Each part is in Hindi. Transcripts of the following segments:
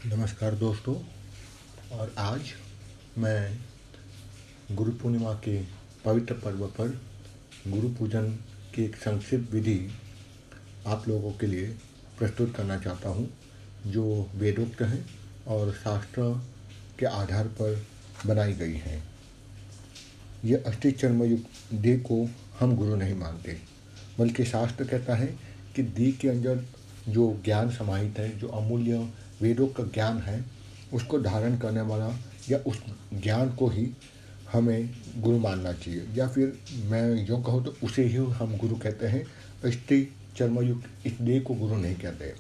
नमस्कार दोस्तों। और आज मैं गुरु पूर्णिमा के पवित्र पर्व पर गुरु पूजन की एक संक्षिप्त विधि आप लोगों के लिए प्रस्तुत करना चाहता हूँ, जो वेदोक्त है और शास्त्र के आधार पर बनाई गई है। ये अष्टि चर्मयुक्त देह को हम गुरु नहीं मानते, बल्कि शास्त्र कहता है कि देह के अंदर जो ज्ञान समाहित है, जो अमूल्य वेदों का ज्ञान है, उसको धारण करने वाला या उस ज्ञान को ही हमें गुरु मानना चाहिए, या फिर मैं यूँ कहूँ तो उसे ही हम गुरु कहते हैं। अष्टि चर्मयुक्त इस देह को गुरु नहीं कहते।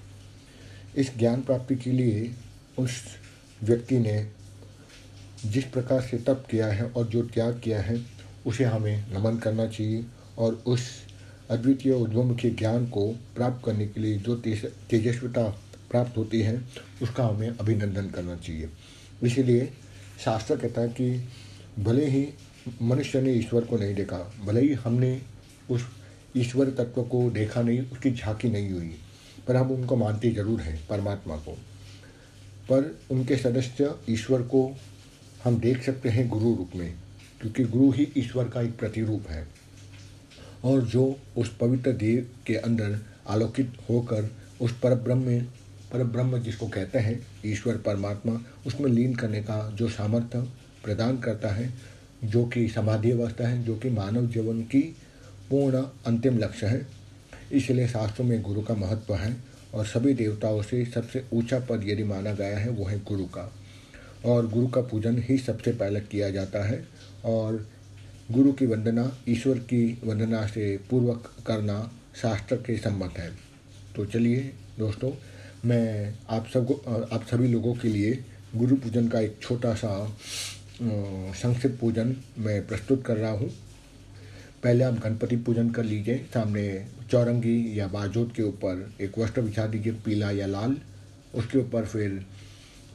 इस ज्ञान प्राप्ति के लिए उस व्यक्ति ने जिस प्रकार से तप किया है और जो त्याग किया है, उसे हमें नमन करना चाहिए। और उस अद्वितीय ऊर्ध्वमुखी ज्ञान को प्राप्त करने के लिए जो तेजस्विता प्राप्त होती है, उसका हमें अभिनंदन करना चाहिए। इसीलिए शास्त्र कहता है कि भले ही मनुष्य ने ईश्वर को नहीं देखा, भले ही हमने उस ईश्वर तत्व को देखा नहीं, उसकी झांकी नहीं हुई, पर हम उनको मानते जरूर हैं, परमात्मा को। पर उनके सदस्य ईश्वर को हम देख सकते हैं गुरु रूप में, क्योंकि गुरु ही ईश्वर का एक प्रतिरूप है। और जो उस पवित्र देह के अंदर आलोकित होकर उस परब्रह्म जिसको कहते हैं ईश्वर परमात्मा, उसमें लीन करने का जो सामर्थ्य प्रदान करता है, जो कि समाधि अवस्था है, जो कि मानव जीवन की पूर्ण अंतिम लक्ष्य है। इसलिए शास्त्रों में गुरु का महत्व है, और सभी देवताओं से सबसे ऊंचा पद यदि माना गया है वो है गुरु का। और गुरु का पूजन ही सबसे पहले किया जाता है, और गुरु की वंदना ईश्वर की वंदना से पूर्वक करना शास्त्र के सम्मत है। तो चलिए दोस्तों, मैं आप सभी लोगों के लिए गुरु पूजन का एक छोटा सा संक्षिप्त पूजन मैं प्रस्तुत कर रहा हूँ। पहले आप गणपति पूजन कर लीजिए। सामने चौरंगी या बाजोत के ऊपर एक वस्त्र बिछा दीजिए, पीला या लाल। उसके ऊपर फिर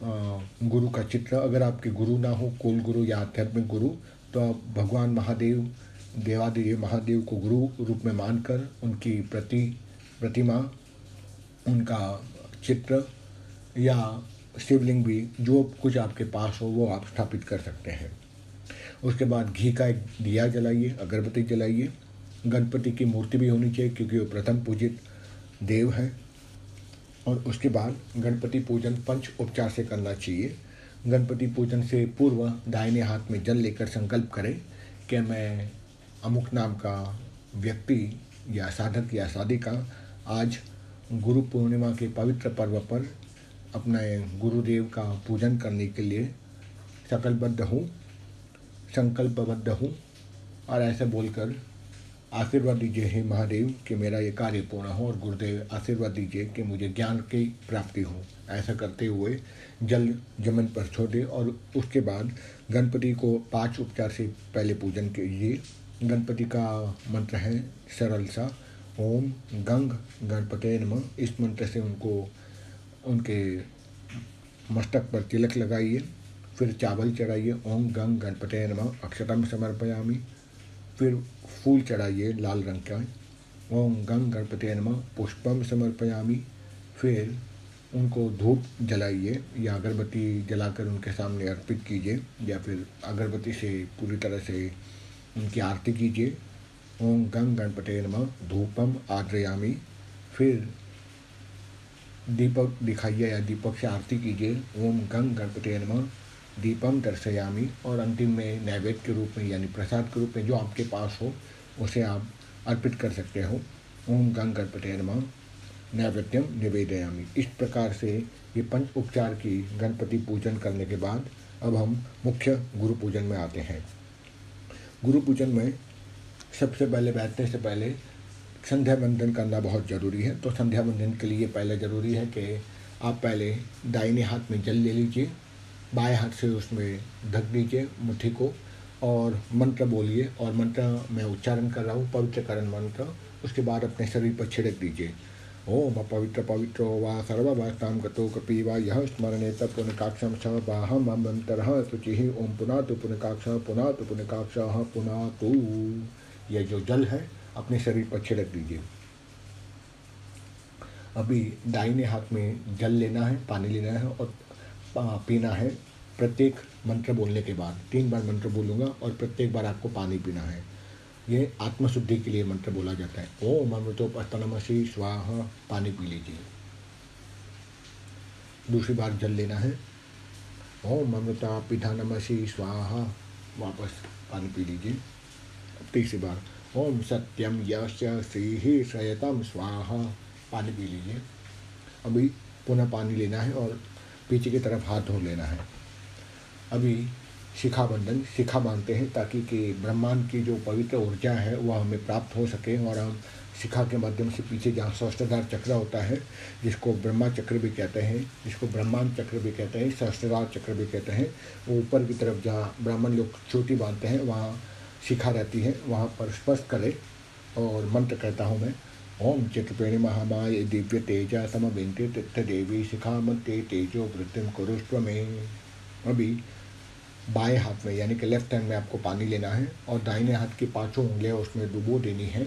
गुरु का चित्र, अगर आपके गुरु ना हो, कुल गुरु या आध्यात्मिक गुरु, तो आप भगवान महादेव, देवादिदेव महादेव को गुरु रूप में मानकर उनकी प्रतिमा, उनका चित्र या शिवलिंग भी, जो कुछ आपके पास हो वो आप स्थापित कर सकते हैं। उसके बाद घी का एक दिया जलाइए, अगरबत्ती जलाइए। गणपति की मूर्ति भी होनी चाहिए, क्योंकि वो प्रथम पूजित देव हैं। और उसके बाद गणपति पूजन पंच उपचार से करना चाहिए। गणपति पूजन से पूर्व दाहिने हाथ में जल लेकर संकल्प करें कि मैं अमुक नाम का व्यक्ति या साधक या साधिका आज गुरु पूर्णिमा के पवित्र पर्व पर अपने गुरुदेव का पूजन करने के लिए संकल्पबद्ध हूँ। और ऐसे बोलकर आशीर्वाद दीजिए हे महादेव कि मेरा ये कार्य पूर्ण हो, और गुरुदेव आशीर्वाद दीजिए कि मुझे ज्ञान की प्राप्ति हो। ऐसा करते हुए जल जमीन पर छोड़ दे, और उसके बाद गणपति को 5 उपचार से पहले पूजन कीजिए। गणपति का मंत्र है सरल सा, ओम गंग गणपते नमः। इस मंत्र से उनके मस्तक पर तिलक लगाइए। फिर चावल चढ़ाइए, ओम गंग गणपते नमः अक्षतम समर्पयामि। फिर फूल चढ़ाइए लाल रंग का, ओम गंग गणपते नमः पुष्पम समर्पयामि। फिर उनको धूप जलाइए या अगरबत्ती जलाकर उनके सामने अर्पित कीजिए, या फिर अगरबत्ती से पूरी तरह से उनकी आरती कीजिए। ओम गंग गणपते नमः धूपम आद्रयामि। फिर दीपक दिखाइए या दीपक से आरती कीजिए, ओम गंग गणपते नमः दीपम दर्शयामि। और अंतिम में नैवेद्य के रूप में यानी प्रसाद के रूप में जो आपके पास हो उसे आप अर्पित कर सकते हो। ओम गंग गणपते नमः नैवेद्यम निवेदयामि। इस प्रकार से ये पंच उपचार की गणपति पूजन करने के बाद अब हम मुख्य गुरु पूजन में आते हैं। गुरु पूजन में सबसे पहले बैठने से पहले संध्या वंदन करना बहुत ज़रूरी है। तो संध्या वंदन के लिए पहले ज़रूरी है कि आप पहले दाहिने हाथ में जल ले लीजिए, बाएं हाथ से उसमें ढक दीजिए मुट्ठी को, और मंत्र बोलिए। और मंत्र मैं उच्चारण कर रहा हूँ, पवित्रकरण मंत्र। उसके बाद अपने शरीर पर छिड़क दीजिए, ओम पवित्र पवित्रो वा सर्ववास्तां गतो कपि वा यः स्मरणेत पुनकाक्षं स वाहम मंत्रः शुचिः ओम पुनातु पुनकाक्षः पुनातु पुनकाक्षः पुनातु। यह जो जल है अपने शरीर पर छिड़क दीजिए। अभी दाहिने हाथ में जल लेना है, पानी लेना है, और पीना है प्रत्येक मंत्र बोलने के बाद। 3 बार मंत्र बोलूँगा और प्रत्येक बार आपको पानी पीना है। ये आत्मशुद्धि के लिए मंत्र बोला जाता है। ओम अमृतोपस्तनमसि स्वाहा, पानी पी लीजिए। दूसरी बार जल लेना है। ओम अमृता पिधानमसि स्वाहा, वापस पानी पी लीजिए। तीसरी बार ओम सत्यम यश श्री श्रयतम स्वाहा, पानी पी लीजिए। अभी पुनः पानी लेना है और पीछे की तरफ हाथ धो लेना है। अभी शिखा बंधन, शिखा बांधते हैं ताकि कि ब्रह्मांड की जो पवित्र ऊर्जा है वह हमें प्राप्त हो सके और हम शिखा के माध्यम से पीछे जहाँ सहस्त्रधार चक्र होता है, जिसको ब्रह्मा चक्र भी कहते हैं, जिसको ब्रह्मांड चक्र भी कहते हैं, सहस्त्रधार चक्र भी कहते हैं, वो ऊपर की तरफ जहाँ ब्राह्मण लोग चोटी बांधते हैं वहाँ शिखा रहती है, वहाँ पर स्पर्श करें। और मंत्र कहता हूँ मैं। ओम चित्रपेणी महामाय दिव्य तेजा समविंते तीर्थ देवी शिखामते तेजो वृद्धिम कुरुष्व में। अभी बाएं हाथ में यानी कि लेफ्ट हैंड में आपको पानी लेना है और दाहिने हाथ की 5 उंगलियां उसमें डुबो देनी है।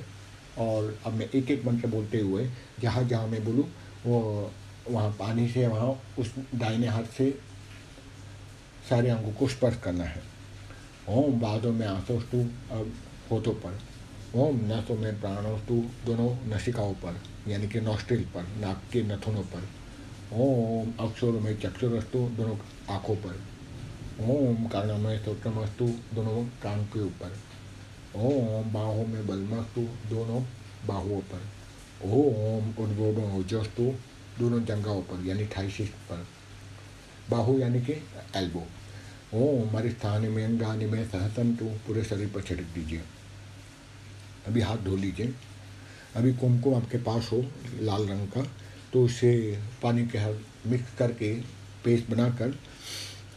और अब मैं एक एक मंत्र बोलते हुए जहाँ जहाँ मैं बोलूँ वो वहाँ पानी से वहाँ उस दाहिने हाथ से सारे अंगों को स्पर्श करना है। ओम बादों में आंसोस्तु, अब होठों पर। ओम नसों में प्राणोस्तु, दोनों नसिकाओं पर यानी कि नॉस्ट्रिल पर, नाक के नथुनों पर। ओम अक्षरों में चक्षुरस्तु, दोनों आँखों पर। ओम कानों में श्रोत्रमस्तु, दोनों कान के ऊपर। ओम बाहों में बलमस्तु, दोनों बाहुओं पर। ओम उद्गोबों ओजस्तु, दोनों जंघाओं पर यानी थाइसिस पर। बाहु यानी कि एल्बो। ओम मरिस्थान में अंगानी में सहसंतु, पूरे शरीर पर छिड़क दीजिए। अभी हाथ धो लीजिए। अभी कुमकुम आपके पास हो लाल रंग का, तो उसे पानी के साथ मिक्स करके पेस्ट बनाकर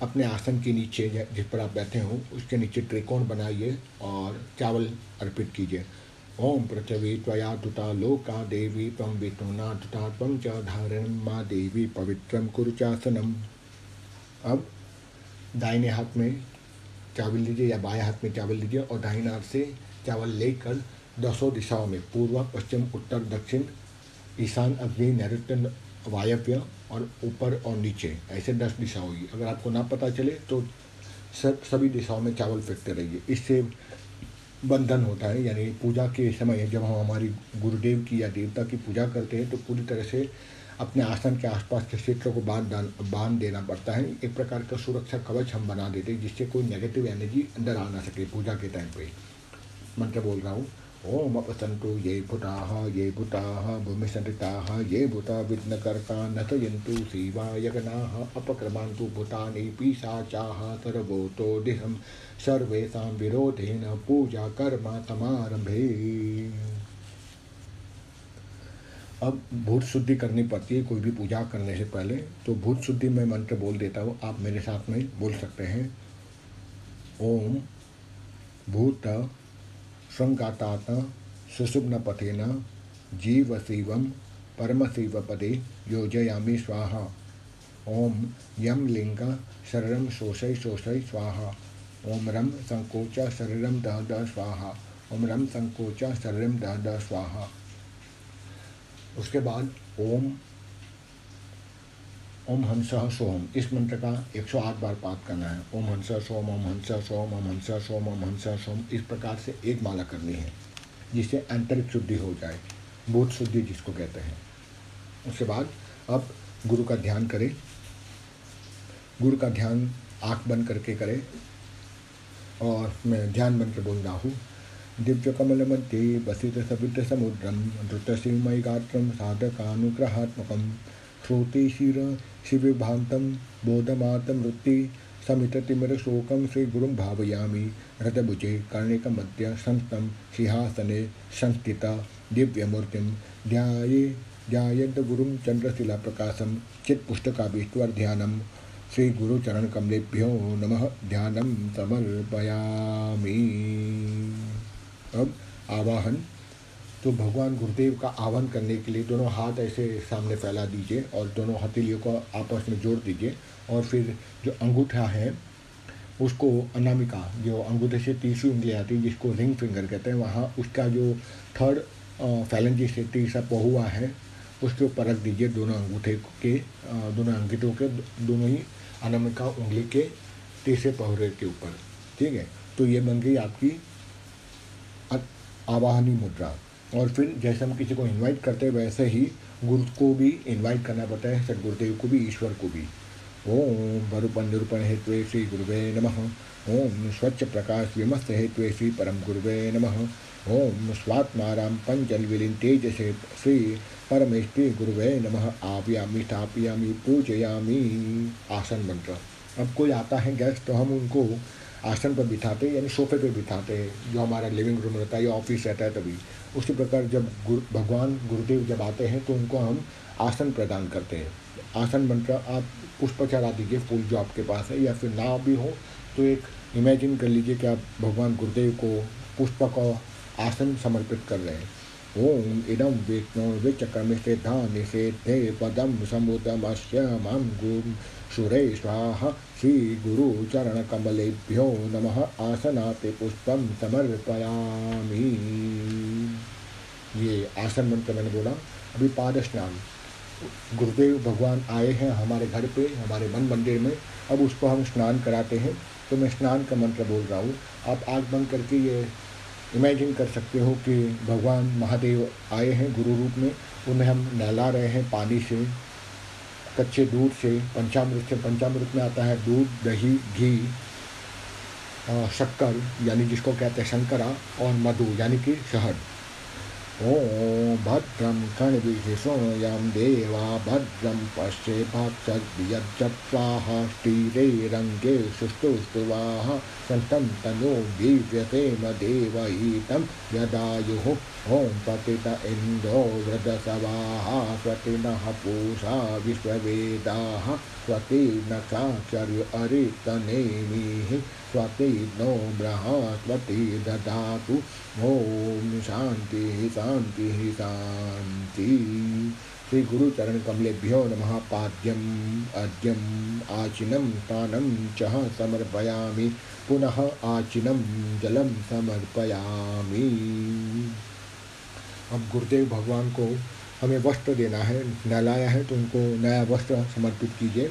अपने आसन के नीचे जिस पर आप बैठे हो उसके नीचे त्रिकोण बनाइए और चावल अर्पित कीजिए। ओम पृथ्वी त्वया दुता लोका देवी त्वं विष्णुना दुता त्वं च धारणं माँ देवी पवित्रं कुरु चासनम। अब दाहिने हाथ में चावल लीजिए या बाएं हाथ में चावल लीजिए और दाहिने हाथ से चावल लेकर 10 दिशाओं में पूर्व पश्चिम उत्तर दक्षिण ईशान अग्नि नैऋत्य वायव्य और ऊपर और नीचे ऐसे 10 दिशा होगी। अगर आपको ना पता चले तो सभी दिशाओं में चावल फेंकते रहिए। इससे बंधन होता है, यानी पूजा के समय जब हम हमारी गुरुदेव की या देवता की पूजा करते हैं तो पूरी तरह से अपने आसन के आसपास के क्षेत्र को बांध देना पड़ता है। एक प्रकार का सुरक्षा कवच हम बना देते हैं जिससे कोई नेगेटिव एनर्जी अंदर आ ना सके पूजा के टाइम पे। मंत्र बोल रहा हूँ। ओम अपसंतु ये भूताः भूमि संरिताः ये भूता विघ्नकर्ता नतयन्तु शिवा यज्ञाः अपक्रमान्तु भूतानि पिशाचाः सर्वतो दिहं सर्वेषां विरोधेन पूजा कर्म समारंभे। अब भूत शुद्धि करनी पड़ती है कोई भी पूजा करने से पहले, तो भूत शुद्धि में मंत्र बोल देता हूँ, आप मेरे साथ में बोल सकते हैं। ओम भूत संगातात सुषुम्नपथेन जीव शिवम परम शिव पदे योजयामि स्वाहा। ओम यम लिंग शरीरम शोषय शोषय स्वाहा। ओम रम संकोच शरीरम दह दह स्वाहा। ओम रम संकोच शरीरम दह दह स्वाहा। उसके बाद ओम हंसः सोम, इस मंत्र का 108 बार पाठ करना है। ओम हंसः सोम, ओम हंसः सोम, ओम हंसः सोम, ओम हंसः सोम, इस प्रकार से एक माला करनी है जिससे आंतरिक शुद्धि हो जाए, भूत शुद्धि जिसको कहते हैं। उसके बाद अब गुरु का ध्यान करें। गुरु का ध्यान आँख बंद करके करें और मैं ध्यान मंत्र बोल रहा हूँ। दिव्य कमल मध्ये वसित सवित समुद्रम धृतशिवमय गात्रम साधकानुग्रहात्मकम श्रोतिशिर शिवभान्तं बोधमातमृत्ति समिततिमिरशोकं श्रीगुरुं भावयामि। रथभुजे कर्णिकमध्य संस्तं सिंहासने संस्थिता दिव्यमूर्तिं ध्यायेद् गुरुं चन्द्रशिलाप्रकाशं चित्पुस्तकाभीष्टवर्ध्यानं श्रीगुरुचरणकमलेभ्यो नमः। ध्यानं समर्पयामि। अब आवाहन। तो भगवान गुरुदेव का आह्वान करने के लिए दोनों हाथ ऐसे सामने फैला दीजिए और दोनों हथेलियों को आपस में जोड़ दीजिए और फिर जो अंगूठा है उसको अनामिका, जो अंगूठे से तीसरी उंगली आती है जिसको रिंग फिंगर कहते हैं, वहाँ उसका जो थर्ड फैलेंजिस से तीसरा पहुआ है उसके ऊपर रख दीजिए। दोनों अंगूठे के दोनों अंगूठों के दोनों ही अनामिका उंगली के तीसरे पहरे के ऊपर। ठीक है, तो ये बन गई आपकी आवाहनी मुद्रा। और फिर जैसे हम किसी को इनवाइट करते हैं वैसे ही गुरु को भी इनवाइट करना पड़ता है, सदगुरुदेव को भी, ईश्वर को भी। ओम वरुपन निरूपण हेतु श्री गुरुवे नमः। ओम स्वच्छ प्रकाश विमस्त हेतु श्री परम गुरुवे नमः। ओम स्वात्माराम पंचल विलीन तेज से श्री परमेश्वरी गुरुवे नमः। आव्यामी स्थापयामी पूजयामी। आसन मंत्र। अब कोई आता है गेस्ट तो हम उनको आसन पर बिठाते हैं, यानी सोफे पे बिठाते हैं, जो हमारा लिविंग रूम रहता है या ऑफिस रहता है तभी। उसी प्रकार जब भगवान गुरुदेव जब आते हैं तो उनको हम आसन प्रदान करते हैं। आसन मंत्र आप पुष्प चढ़ा दीजिए, फूल जो आपके पास है, या फिर ना भी हो तो एक इमेजिन कर लीजिए कि आप भगवान गुरुदेव को पुष्प का आसन समर्पित कर रहे हैं। ओम इदम विष्णु विचक्रम से धान से थे पदम समुदमस्य मम गुरु सुरे स्वाहा। श्री गुरु चरण कमलेभ्यो नमः। आसनाते पुष्पम समर्पयामि। ये आसन मंत्र मैंने बोला। अभी पाद स्नान। गुरुदेव भगवान आए हैं हमारे घर पे, हमारे मन मंदिर में, अब उसको हम स्नान कराते हैं। तो मैं स्नान का मंत्र बोल रहा हूँ, आप आँख बंद करके ये इमेजिन कर सकते हो कि भगवान महादेव आए हैं गुरु रूप में, उन्हें हम नहला रहे हैं पानी से, कच्चे दूध से, पंचामृत से। पंचामृत में आता है दूध, दही, घी, शक्कर यानी जिसको कहते हैं शंकरा, और मधु यानी कि शहद। ओम भद्रम कर्णभिः शृणुयाम देवा भद्रम पश्येमाक्षद्भिर्यजत्स्वाहा। स्थिरे रंगे सुष्ठुस्त्वाः सन्तं तनो दीव्यतेम देवहितं यदायुः। ओम पतित इन्द्रो वृद्धसवाहा स्वतिनः पूषा विश्ववेदाः। स्वतिर्नक्षाचार्य अरितनेमिः स्वतिर्नो बृहस्पति ददातु। ओम शांति शांति शांति। श्री गुरु चरण कमलेभ्यो नमः। पाद्यम अद्यम आचिनम स्थानम च समर्पयामि। पुनः आचिनम जलम समर्पयामि। अब गुरुदेव भगवान को हमें वस्त्र देना है, नहलाया है तो उनको नया वस्त्र समर्पित कीजिए।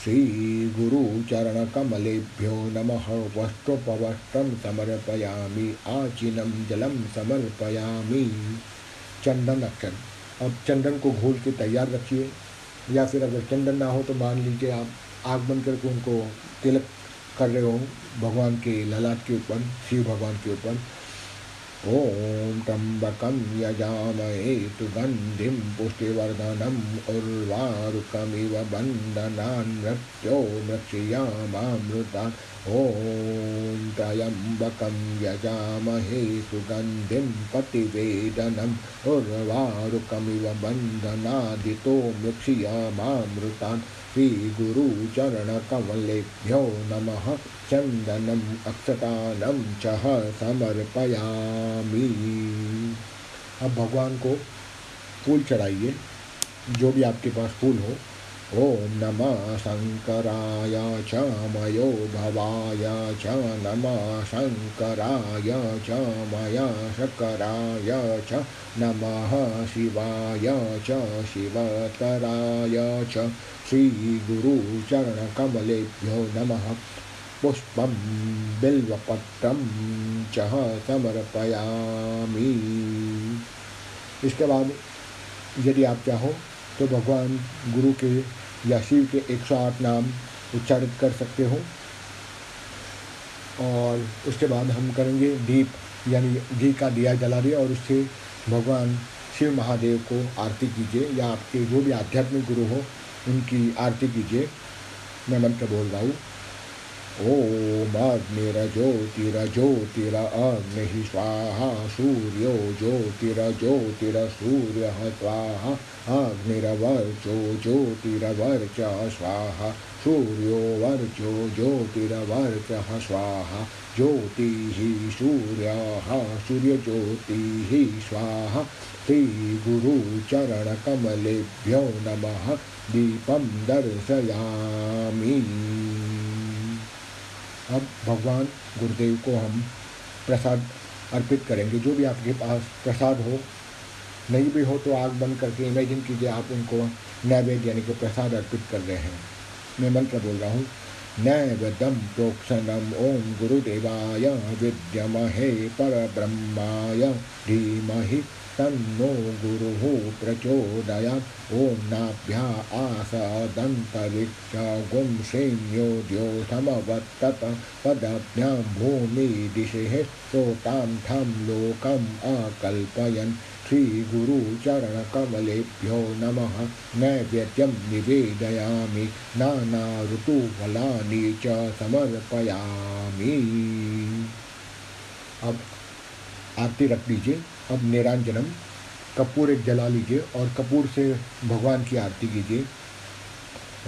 श्री गुरु चरण कमलेभ्यो नमः। वस्त्रोपवस्त्रं समर्पयामि। आचिनम जलम समर्पयामि। चंदन अक्षर। अब चंदन को घोल के तैयार रखिए, या फिर अगर चंदन ना हो तो मान लीजिए आप आँख बंद करके उनको तिलक कर रहे हो भगवान के ललाट के ऊपर, शिव भगवान के ऊपर। ओम त्र्यंबकं यजामहे सुगंधिं पुष्टिवर्धनम् उर्वारुकमिव बन्धनान् मृत्योर्मुक्षीयमामृतात्। ओम त्र्यंबकं यजामहे सुगंधिं प्रतिवेदनम् उर्वारुकमिव बन्धनादितो मृक्षीयमामृतात्। श्री गुरु चरण कमलेभ्यो नमः। चंदनम अक्षतानम चह समर्पयामि। अब भगवान को फूल चढ़ाइए, जो भी आपके पास फूल हो। ओम नमः शंकराय च मयो भवाय च नमः शंकराय च मया शंकराय च नमः शिवाय च शिवतराय च। श्री गुरु चरण कमलेभ्यो नमः। पुष्पं बिल्वपत्रं च समर्पयामि। इसके बाद यदि आप चाहो तो भगवान गुरु के या शिव के 108 नाम उच्चारित कर सकते हो। और उसके बाद हम करेंगे दीप, यानी घी का दिया जला दिया और उससे भगवान शिव महादेव को आरती कीजिए, या आपके जो भी आध्यात्मिक गुरु हो उनकी आरती कीजिए। मैं मंत्र बोल रहा हूँ। ओम अग्निर्ज्योतिरज्योतिरग्निः स्वाहा। सूर्यो ज्योतिरज्योतिरसूर्यः स्वाहा। अग्निर्वर्चो ज्योतिरवर्चः स्वाहा। सूर्यो वर्चो ज्योतिरवर्चः स्वाहा। ज्योतिः सूर्यः सूर्यज्योतिः स्वाहा। श्री गुरु चरण कमलेभ्यो नमः। दीपं दर्शयामि। अब भगवान गुरुदेव को हम प्रसाद अर्पित करेंगे। जो भी आपके पास प्रसाद हो, नहीं भी हो तो आँख बंद करके इमेजिन कीजिए आप उनको नैवेद्य यानी कि प्रसाद अर्पित कर रहे हैं। मैं मंत्र बोल रहा हूँ। नैवेद्यं प्रोक्षणम् ओं गुरुदेवाय विद्महे परब्रह्माय धीमहि तन्नो गुरुः प्रचोदयात्। ॐ नाभ्या आसदन्तरिक्षगुं श्रीं यो द्योतमवर्तत पदभ्यां भूमिदिशेः सोतां ठं लोकम् अकल्पयन्। श्रीगुरुचरणकमलेभ्यो नमः। नैवेद्यं निवेदयामि नानाऋतुफलानि च समर्पयामि। अब आरती रख लीजिए। अब निरांजनम, कपूर एक जला लीजिए और कपूर से भगवान की आरती कीजिए।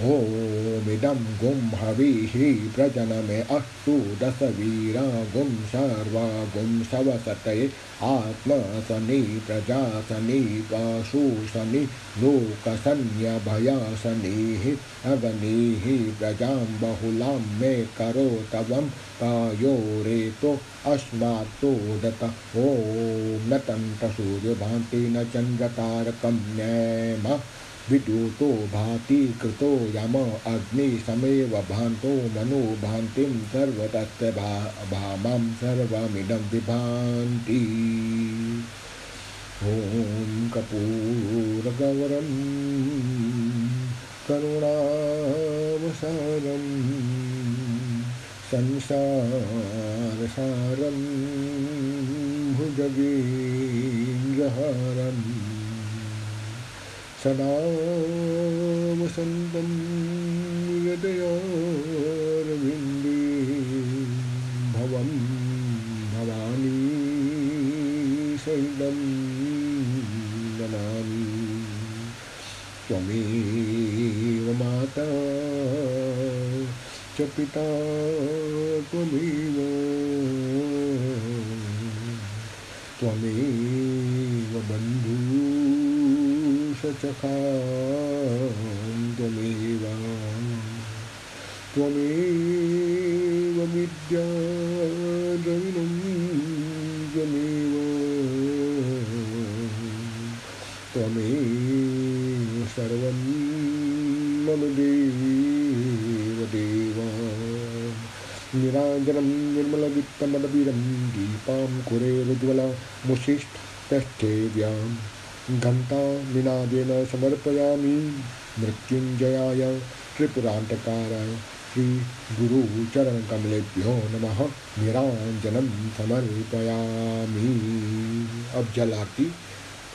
ओम इदं गुं हविहि प्रजनमे अस्तु दशवीरा गुं सर्वा गुं सवसतये आत्मसनि प्रजासनि पशुसनि लोकसन्यभयासनिः अगनिः प्रजां बहुलां मे करोतवं पायोरेतो अस्मात्तोदत। ओम न तन्तसूर्यभान्ति न चन्द्रतारकं नैम विद्युतो भाति कृतो यम अग्नि समेव भान्तो मनो भान्तिं सर्वतस्य भामां सर्वमिदं विभान्ति। ओम कर्पूरगौरं करुणावसारं संसारसारं भुजगेन्द्रहारं सदा वसन्तं हृदयारविन्दे भवं भवानी सहितं नमामि। त्वमेव माता च पिता त्वमेव त्वमेव बन्धुः सखा त्वमेव त्वमेव विद्या द्रविणं त्वमेव त्वमेव सर्वं मम देव देव। निराजनं निर्मलवित्तमदभिरं दीपां कुरेरुज्ज्वलमुषिष्ठस्थेव्यां घण्टानिनादेन समर्पयामि मृत्युञ्जयाय त्रिपुरान्तकाराय श्रीगुरुचरणकमलेभ्यो नमः। निराजनं समर्पयामि। अब जल आरती।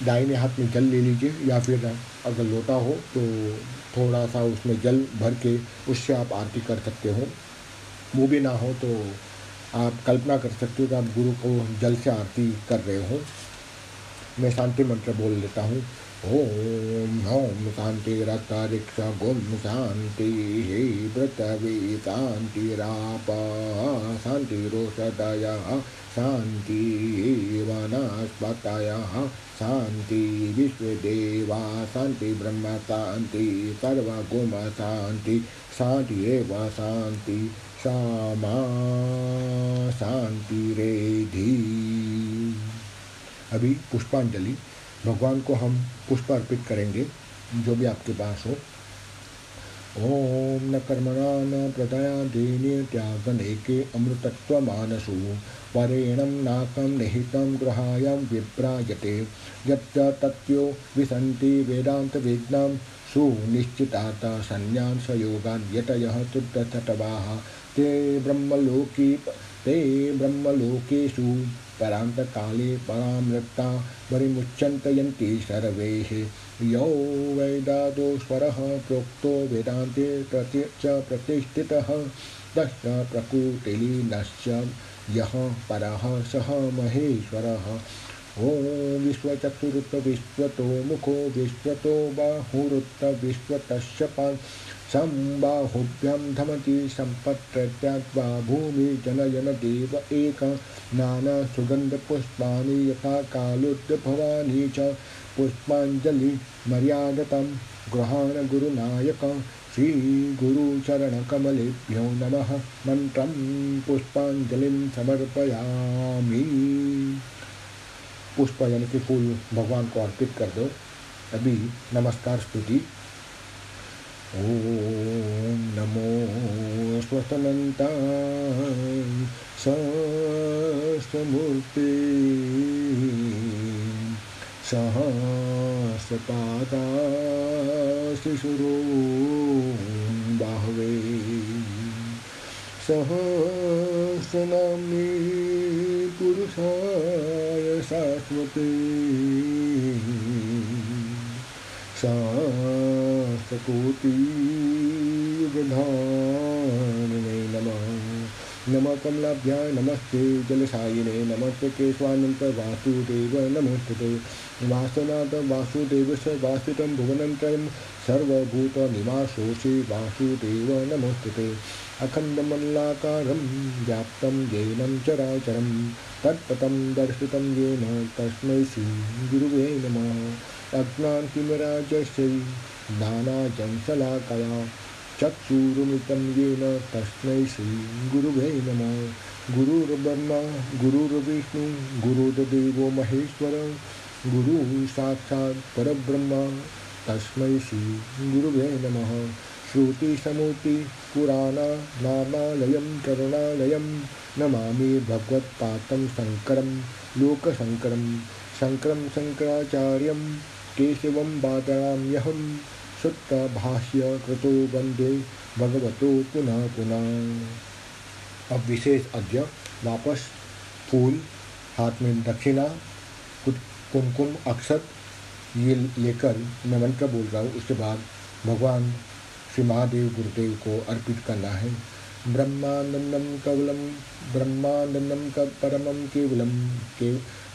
दाहिने हाथ में जल ले लीजिए या फिर अगर लोटा हो तो थोड़ा सा उसमें जल भर के उससे आप आरती कर सकते हो। वो भी ना हो तो आप कल्पना कर सकते हो कि आप गुरु को जल से आरती कर रहे हो। मैं शांति मंत्र बोल लेता हूँ। ओम ओम शांतिरन्तरिक्ष गुम शांति पृथ्वी शांतिराप शांतिरोषधयः शांति वनस्पतयः शांति विश्वदेवा शांति ब्रह्म शांति सर्वगुम शांति शांति एव शांति सामा शांतिरेधि। अभी पुष्पांजलि। भगवान को हम पुष्प अर्पित करेंगे जो भी आपके पास हो। ओम न कर्मणा न प्रदया देने त्यागनेके अमृतत्व मानसु परेणं नाकं निहितं गृहायां विभ्राजते यत्र तत्यो विसन्ति वेदांत वेदनां सुनिश्चिताता संन्यासयोगान् यतयः शुद्धतटवाः ते ब्रह्मलोकेषु परान्तकाले परामृता परिमुच्यन्तयन्ति सर्वैः। यो वैदादोश्वरः प्रोक्तो वेदान्ते च प्रतिष्ठितः तस्य प्रकृतिलीनश्च यः परः सः महेश्वरः। ओम विश्वचक्षुरुत विश्वतो मुखो विश्वतो बाहुरुत विश्वतस्य संबाहुभ्यां धमति सम्पत्प्रत्यात्वा भूमि जनयन देव एक नाना सुगंध पुष्पाणि यथा कालोद्भवानि च पुष्पांजलि मर्यादतं गृहाण गुरुनायक श्री गुरुचरणकमलेभ्यो नमः। मंत्रं पुष्पांजलिं समर्पयामि। पुष्प यानी कि फूल भगवान को अर्पित कर दो। अभी नमस्कार स्तुति। ओम नमो स्वतनन्ताय सहस्रमूर्ते सहस्रपादाशिशुरो बाहवे सहस्रनाम्नि पुरुषाय शाश्वते सहस्रकोटियुगधारिणे नमः। नमः कमलाभ्याय नमस्ते जलशायिने नमस्ते केशवानंत वासुदेव नमोस्तुते वासुनाथ वासुदेवस्य वासितं भुवनत्रयं सर्वभूतनिवासोऽसि वासुदेव नमोस्तुते अखण्डमण्डलाकारं व्याप्तं येनं चराचरं तत्पदं दर्शितं येन तस्मै श्रीगुरुवे नमः। अज्ञानतिमिराजस्य ज्ञानाञ्जनं शलाकया चक्षुरुन्मिलितं येन तस्मै श्रीगुरुवे नमः। गुरुर्ब्रह्मा गुरुर्विष्णु गुरुर्देवो महेश्वर गुरुः साक्षात् परब्रह्म तस्मै श्रीगुरुवे नमः। श्रुतिसमुति पुराणानामालयं करुणालयं नमामि भगवत्पादं शङ्करं लोकशङ्करं शङ्करं शङ्कराचार्यं केशवं वादयाम्यहं सूत्रभाष्य कृतो वन्दे भगवतो पुनः पुनः। अब विशेष अद्य वापस फूल हाथ में दक्षिणा कुछ कुमकुम अक्षत ये लेकर मैं मंत्र बोल रहा हूँ। उसके बाद भगवान श्री महादेव गुरुदेव को अर्पित करना है। ब्रह्मानंदम कवलम ब्रह्मानंदम परमं केवलम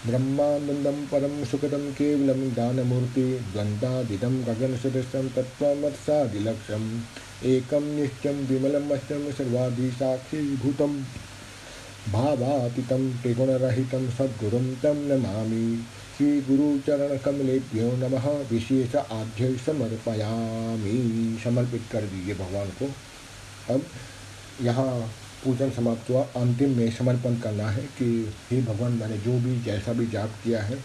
ब्रह्मानंदम परम सुखदम केवलम ज्ञानमूर्ति द्वन्द्वादिदं गगन सदृशं तत्त्वमत्सादिलक्ष्यम् एकं नित्यं विमलम् अष्टं सर्वादि साक्षीभूतं भावातीतं त्रिगुणरहितं सद्गुरुं तं नमामि। श्री गुरुचरणकमलेभ्यो नमः। विशेष आध्य समर्पयामि। समर्पित कर दीजिए भगवान को। अब यहाँ पूजन समाप्त हुआ। अंतिम में समर्पण करना है कि हे भगवान मैंने जो भी जैसा भी जाप किया है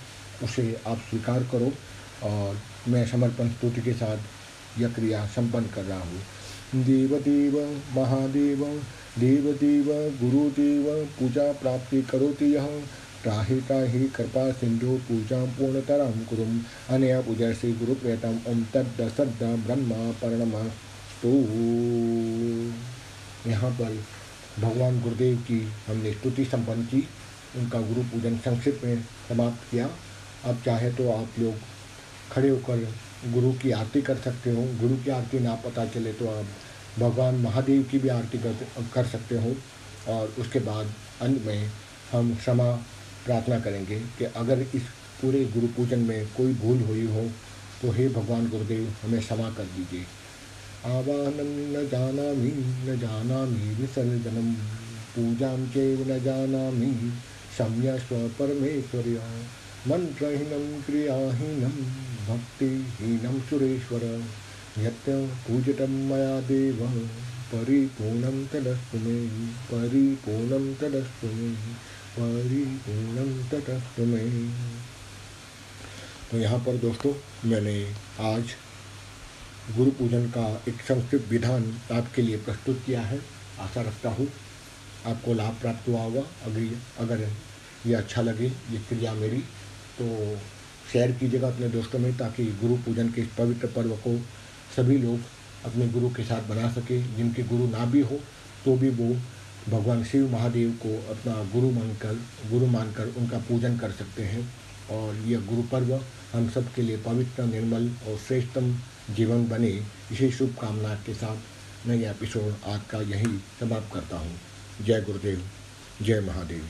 उसे आप स्वीकार करो और मैं समर्पण स्तुति के साथ यह क्रिया संपन्न कर रहा हूँ। देवदेव महादेव देवदेव गुरुदेव पूजा प्राप्ति करोति यः त्राहि त्राहि कृपा सिंधु पूजा पूर्णतरां कुरुम अनया पूजा श्री गुरु प्रेतम ओम तद्द सद्द ब्रह्मा प्रणमस्तु। यहाँ पर भगवान गुरुदेव की हमने स्तुति संपन्न की, उनका गुरु पूजन संक्षिप्त में समाप्त किया। अब चाहे तो आप लोग खड़े होकर गुरु की आरती कर सकते हो। गुरु की आरती ना पता चले तो आप भगवान महादेव की भी आरती कर सकते हो। और उसके बाद अंत में हम क्षमा प्रार्थना करेंगे कि अगर इस पूरे गुरु पूजन में कोई भूल हुई हो तो हे भगवान गुरुदेव हमें क्षमा कर दीजिए। आवाहनं न जानामि विसर्जनं पूजां चैव न जानामि क्षम्यस्व परमेश्वर्य मंत्रहीनं क्रियाहीनं भक्तिहीनं सुरेश्वर यत् पूजितं मया देव परिपूर्णं तदस्तु मे परिपूर्णं तदस्तु मे परिपूर्णं तदस्तु मे। तो यहाँ पर दोस्तों मैंने आज गुरु पूजन का एक संक्षिप्त विधान आपके लिए प्रस्तुत किया है। आशा रखता हूँ आपको लाभ प्राप्त हुआ होगा। अगर ये अच्छा लगे ये क्रिया मेरी तो शेयर कीजिएगा अपने दोस्तों में, ताकि गुरु पूजन के इस पवित्र पर्व को सभी लोग अपने गुरु के साथ बना सके। जिनके गुरु ना भी हो तो भी वो भगवान शिव महादेव को अपना गुरु मानकर उनका पूजन कर सकते हैं। और यह गुरु पर्व हम सब के लिए पवित्र निर्मल और श्रेष्ठतम जीवन बने, इसी शुभकामना के साथ मैं यह एपिसोड आज का यही समाप्त करता हूँ। जय गुरुदेव, जय महादेव।